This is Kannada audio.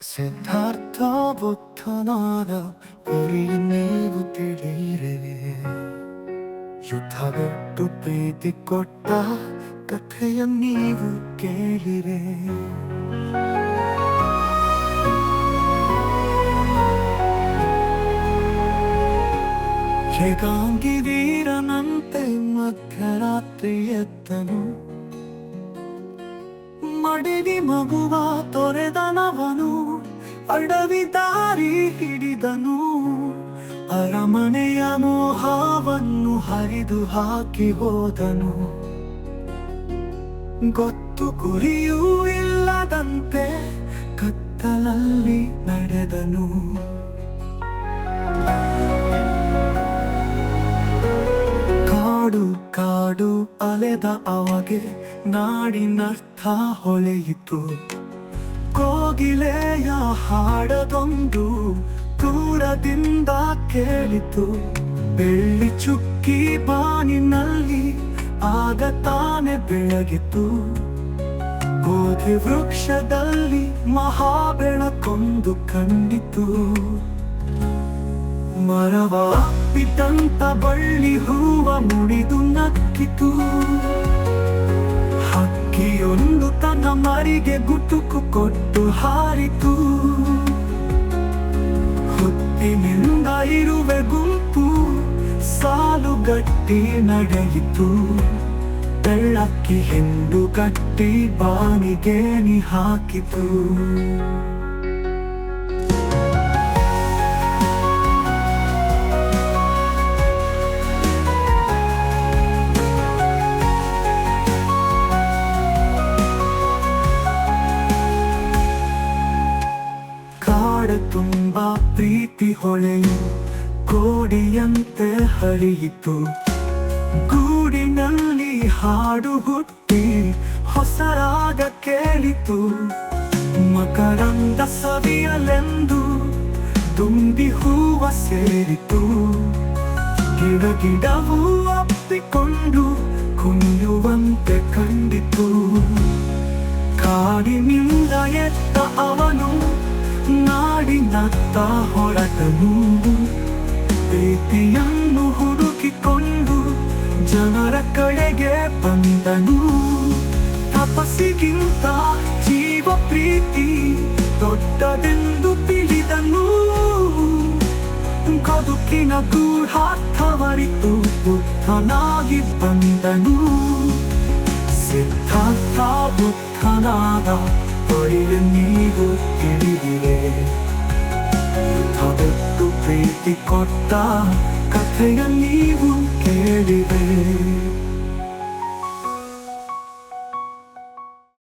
ಸಿದ್ಧಾರ್ಥ ಬುದ್ಧನಾದ ಗುರಿ ನೀವು ತಿಳಿಯಿರೆ. ಯುದ್ಧವಿಟ್ಟು ಪ್ರೀತಿ ಕೊಟ್ಟ ಕಥೆಯ ನೀವು ಕೇಳಿರೆ. ಏಕಾಂಗಿ ವೀರನಂತೆ ಮಧ್ಯರಾತ್ರಿ ಎತ್ತನು, ಮಡಿದಿ ಮಗುವ ತೊರೆದನವನು, ಅಡವಿ ದಾರಿ ಹಿಡಿದನು. ಅರಮನೆಯ ಮೋಹವನ್ನು ಹರಿದು ಹಾಕಿ ಹೋದನು. ಗೊತ್ತು ಗುರಿಯೂ ಇಲ್ಲದಂತೆ ಕತ್ತಲಲ್ಲಿ ನಡೆದನು. ಕಾಡು ಕಾಡು ಅಲೆದ ಅವಗೆ ನಾಡಿನರ್ಥ ಹೊಳೆಯಿತು. ಕೋಗಿಲೆಯ ಹಾಡದೊಂದು ದೂರದಿಂದ ಕೇಳಿತು. ಬೆಳ್ಳಿ ಚುಕ್ಕಿ ಬಾನಿನಲ್ಲಿ ಆಗ ತಾನೆ ಬೆಳಗಿತು. ಬೋಧಿ ವೃಕ್ಷದಲ್ಲಿ ಮಹಾಬೆಳಕೊಂದು ಕಂಡಿತು. ಮರವ ಅಪ್ಪಿದಂತ ಬಳ್ಳಿ ಹೂವ ಮುಡಿದು ನಕ್ಕಿತು. ಹಕ್ಕಿಯೊಂದು ತನ್ನ ಮರಿಗೆ ಗುಟುಕು ಕೊಟ್ಟು ಹಾರಿತು. ಹುಟ್ಟಿನಿಂದ ಇರುವೆ ಗುಂಪು ಸಾಲುಗಟ್ಟಿ ನಡೆಯಿತು. ಬೆಳ್ಳಕ್ಕಿ ಹಿಂಡು ಕಟ್ಟಿ ಬಾನಿಗೆ ನೀ ಹಾಕಿತು. ತುಂಬ ಪ್ರೀತಿ ಹೊಳೆಯು ಕೋಡಿಯಂತೆ ಹರಿಯಿತು. ಗೂಡಿನಲ್ಲಿ ಹಾಡು ಹುಟ್ಟಿ ಹೊಸ ರಾಗ ಕೇಳಿತು. ಮಕರಂದ ಸವಿಯಲೆಂದು ತುಂಬಿ ಹೂವ ಸೇರಿತು. ಗಿಡ ಗಿಡವೂ ಅಪ್ಪಿಕೊಂಡು ಕುಣಿಯುವಂತೆ ಕಂಡಿತು. ಕಾಡಿನಿಂದ ಎತ್ತ ಅವನು ನಾಡಿನತ್ತ ಹೊರಟನು. ಪ್ರೀತಿಯನ್ನು ಹುಡುಕಿಕೊಂಡು ಜನರ ಕಡೆಗೆ ಬಂದನು. ತಪಸ್ಸಿಗಿಂತ ಜೀವ ಪ್ರೀತಿ ದೊಡ್ಡದೆಂದು ತಿಳಿದನು. ಬದುಕಿನ ಗೂಢಾರ್ಥವರಿತು ಬುದ್ಧನಾಗಿ ಬಂದನು. ಸಿದ್ಧಾರ್ಥ ಬುದ್ಧನಾದ ಬಳಿಗೆ ನೀವು ತಿಳಿದಿರೆ. ಯುದ್ಧವಿಟ್ಟು ಪ್ರೀತಿ ಕೊಟ್ಟ ಕಥೆಯ ನೀವು ಕೇಳಿರೆ.